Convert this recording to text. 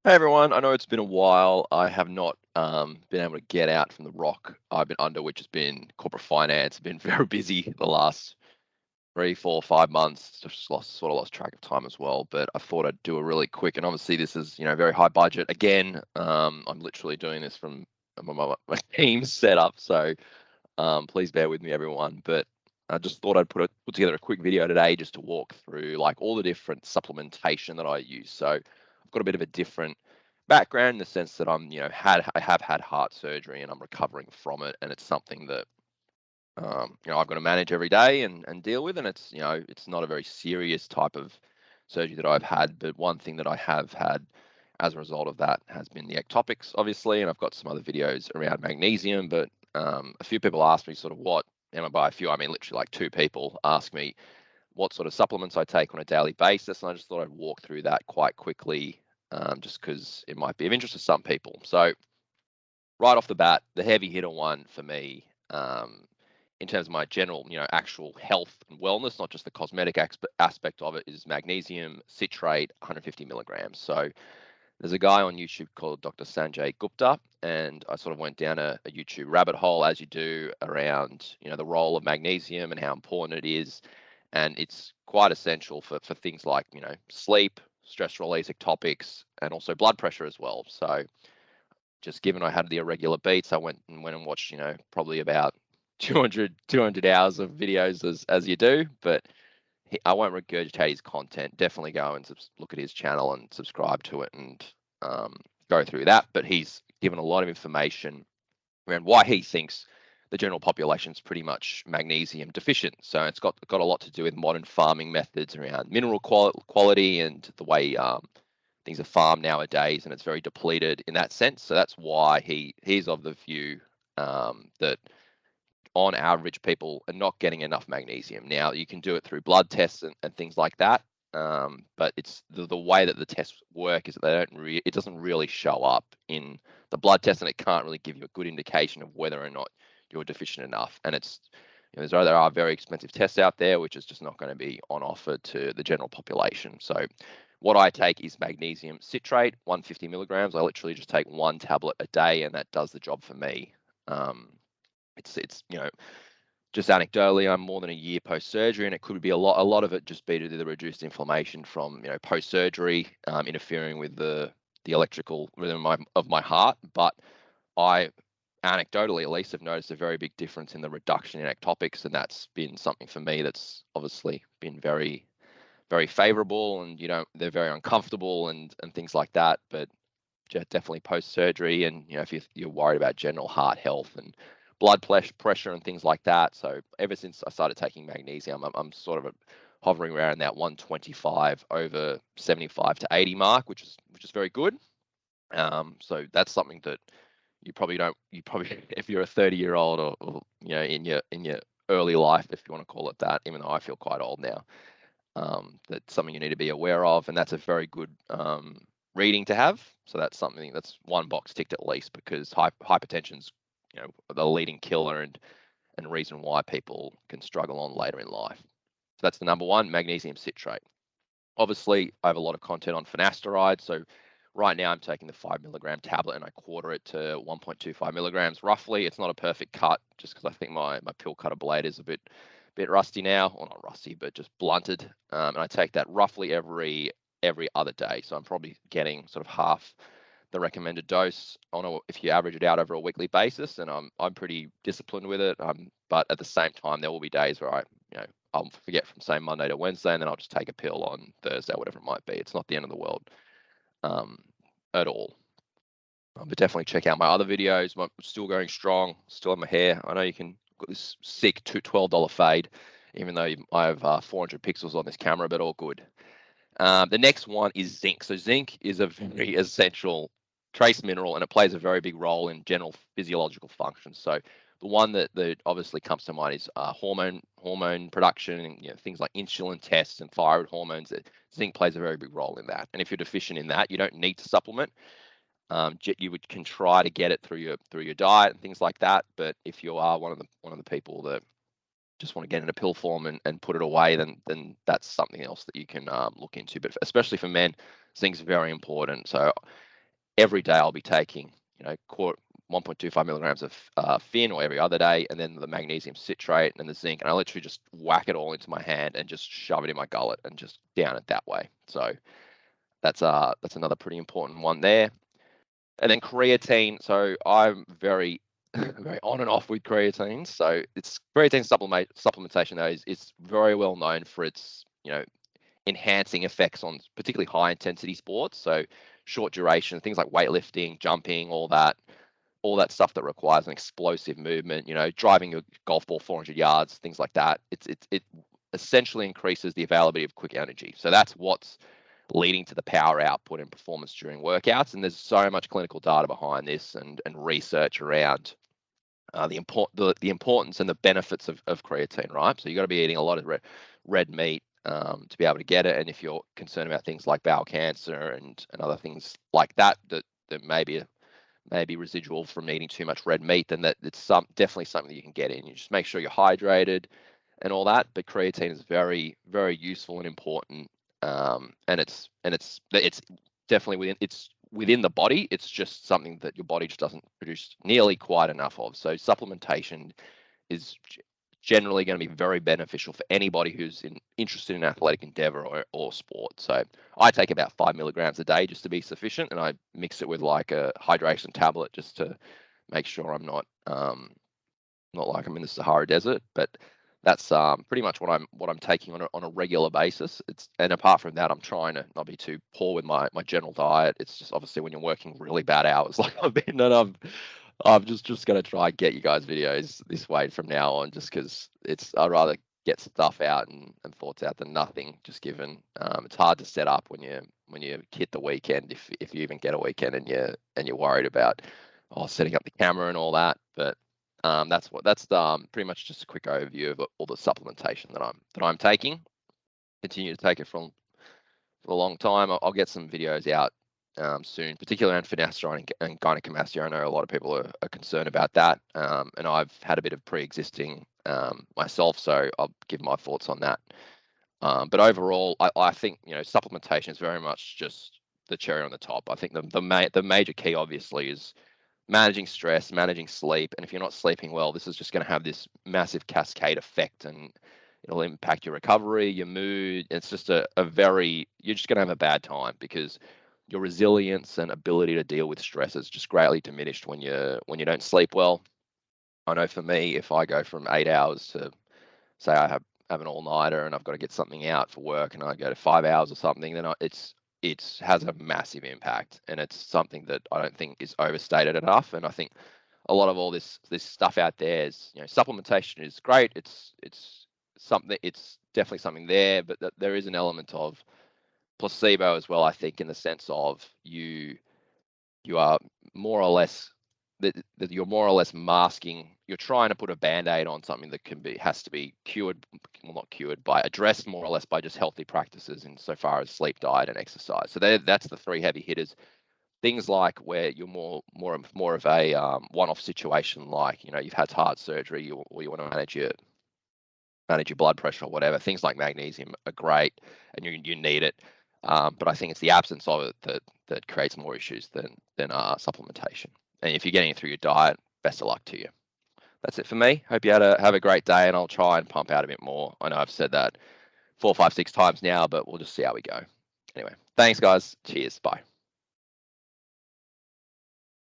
Hey everyone, I know it's been a while. I have not been able to get out from the rock I've been under, which has been corporate finance. Been very busy the last 3, 4, 5 months. Just lost track of time as well. But I thought I'd do a really quick, and obviously this is very high budget. Again, I'm literally doing this from my team's setup, so please bear with me, everyone. But I just thought I'd put together a quick video today just to walk through like all the different supplementation that I use. So I've got a bit of a different background in the sense that I have had heart surgery and I'm recovering from it, and it's something that I've got to manage every day and deal with, and it's not a very serious type of surgery that I've had, but one thing that I have had as a result of that has been the ectopics, obviously, and I've got some other videos around magnesium, but a few people ask me sort of what, and by a few I mean literally like two people ask me what sort of supplements I take on a daily basis, and I just thought I'd walk through that quite quickly, just because it might be of interest to some people. So right off the bat, the heavy hitter one for me, in terms of my general, actual health and wellness, not just the cosmetic aspect of it, is magnesium citrate, 150 milligrams. So there's a guy on YouTube called Dr. Sanjay Gupta, and I sort of went down a YouTube rabbit hole, as you do, around the role of magnesium and how important it is, and it's quite essential for things like sleep, stress release, ectopics, and also blood pressure as well. So just given I had the irregular beats, I went and watched, probably about 200 hours of videos as you do, but I won't regurgitate his content. Definitely go and look at his channel and subscribe to it and go through that. But he's given a lot of information around why he thinks the general population is pretty much magnesium deficient. So it's got a lot to do with modern farming methods around mineral quality and the way things are farmed nowadays, and it's very depleted in that sense. So that's why he's of the view that on average people are not getting enough magnesium. Now you can do it through blood tests and things like that, but it's the way that the tests work is that they don't it doesn't really show up in the blood test, and it can't really give you a good indication of whether or not you're deficient enough. And it's there are very expensive tests out there, which is just not going to be on offer to the general population. So what I take is magnesium citrate, 150 milligrams. I literally just take one tablet a day, and that does the job for me. It's just anecdotally, I'm more than a year post surgery, and it could be a lot of it just be to the reduced inflammation from post surgery, interfering with the electrical rhythm of my heart. But I anecdotally at least have noticed a very big difference in the reduction in ectopics, and that's been something for me that's obviously been very very favorable, and they're very uncomfortable and things like that, but definitely post surgery, and if you're worried about general heart health and blood pressure and things like that. So ever since I started taking magnesium, I'm sort of hovering around that 125 over 75 to 80 mark, which is very good. So that's something that you probably don't if you're a 30-year-old, or in your early life, if you want to call it that, even though I feel quite old now, that's something you need to be aware of, and that's a very good reading to have. So that's one box ticked at least, because hypertension's the leading killer and reason why people can struggle on later in life. So that's the number one, magnesium citrate. Obviously, I have a lot of content on finasteride. So right now I'm taking the 5 milligram tablet and I quarter it to 1.25 milligrams roughly. It's not a perfect cut, just because I think my pill cutter blade is a bit rusty now, or not rusty, but just blunted. And I take that roughly every other day. So I'm probably getting sort of half the recommended dose if you average it out over a weekly basis. And I'm pretty disciplined with it. But at the same time, there will be days where I'll forget from, say, Monday to Wednesday, and then I'll just take a pill on Thursday, whatever it might be. It's not the end of the world um, at all. But definitely check out my other videos. I'm still going strong. Still have my hair. I know you can got this sick $12 fade, even though I have 400 pixels on this camera, but all good. The next one is zinc. So zinc is a very essential trace mineral, and it plays a very big role in general physiological functions. So the one that obviously comes to mind is hormone production, and things like insulin tests and thyroid hormones. Zinc plays a very big role in that. And if you're deficient in that, you don't need to supplement. You can try to get it through your diet and things like that. But if you are one of the people that just want to get in a pill form and put it away, then that's something else that you can look into. But especially for men, zinc's very important. So every day I'll be taking, 1.25 milligrams of fin, or every other day, and then the magnesium citrate and the zinc, and I literally just whack it all into my hand and just shove it in my gullet and just down it that way. So that's another pretty important one there. And then creatine. So I'm very very on and off with creatine. So it's creatine supplementation though is very well known for its enhancing effects on particularly high intensity sports. So short duration things like weightlifting, jumping, all that stuff that requires an explosive movement, driving your golf ball 400 yards, things like that. It essentially increases the availability of quick energy. So that's what's leading to the power output and performance during workouts. And there's so much clinical data behind this and research around the importance and the benefits of creatine, right? So you got to be eating a lot of red meat to be able to get it. And if you're concerned about things like bowel cancer and other things like that may be residual from eating too much red meat, then it's definitely something that you can get in. You just make sure you're hydrated and all that. But creatine is very, very useful and important, and it's definitely within the body. It's just something that your body just doesn't produce nearly quite enough of. So supplementation is generally going to be very beneficial for anybody who's interested in athletic endeavor or sport. So I take about 5 milligrams a day just to be sufficient, and I mix it with like a hydration tablet just to make sure I'm not like I'm in the Sahara Desert. But that's pretty much what I'm taking on a regular basis. And apart from that, I'm trying to not be too poor with my general diet. It's just obviously when you're working really bad hours like I've been, and I'm just going to try and get you guys videos this way from now on, just because I'd rather get stuff out and thoughts out than nothing, just given it's hard to set up when you hit the weekend, if you even get a weekend and you're worried about setting up the camera and all that. But that's pretty much just a quick overview of all the supplementation that I'm taking. Continue to take it for a long time. I'll get some videos out soon, particularly on finasteride and gynecomastia. I know a lot of people are concerned about that, and I've had a bit of pre-existing myself, so I'll give my thoughts on that. But overall, I think supplementation is very much just the cherry on the top. I think the major key, obviously, is managing stress, managing sleep, and if you're not sleeping well, this is just going to have this massive cascade effect, and it'll impact your recovery, your mood. It's just you're just going to have a bad time, because your resilience and ability to deal with stress is just greatly diminished when you don't sleep well. I know for me, if I go from 8 hours to, say, I have an all-nighter and I've got to get something out for work, and I go to 5 hours or something, then it has a massive impact, and it's something that I don't think is overstated enough. And I think a lot of all this stuff out there is, supplementation is great. It's definitely something there, but there is an element of placebo as well, I think, in the sense of you are more or less that you're more or less masking. You're trying to put a band-aid on something that has to be cured, well, not cured, by addressed more or less by just healthy practices insofar as sleep, diet, and exercise. So that's the three heavy hitters. Things like where you're more of a one-off situation, like you've had heart surgery, or you want to manage your blood pressure or whatever. Things like magnesium are great, and you need it. But I think it's the absence of it that creates more issues than supplementation. And if you're getting it through your diet, best of luck to you. That's it for me. Hope you have a great day, and I'll try and pump out a bit more. I know I've said that 4, 5, 6 times now, but we'll just see how we go. Anyway, thanks guys. Cheers. Bye.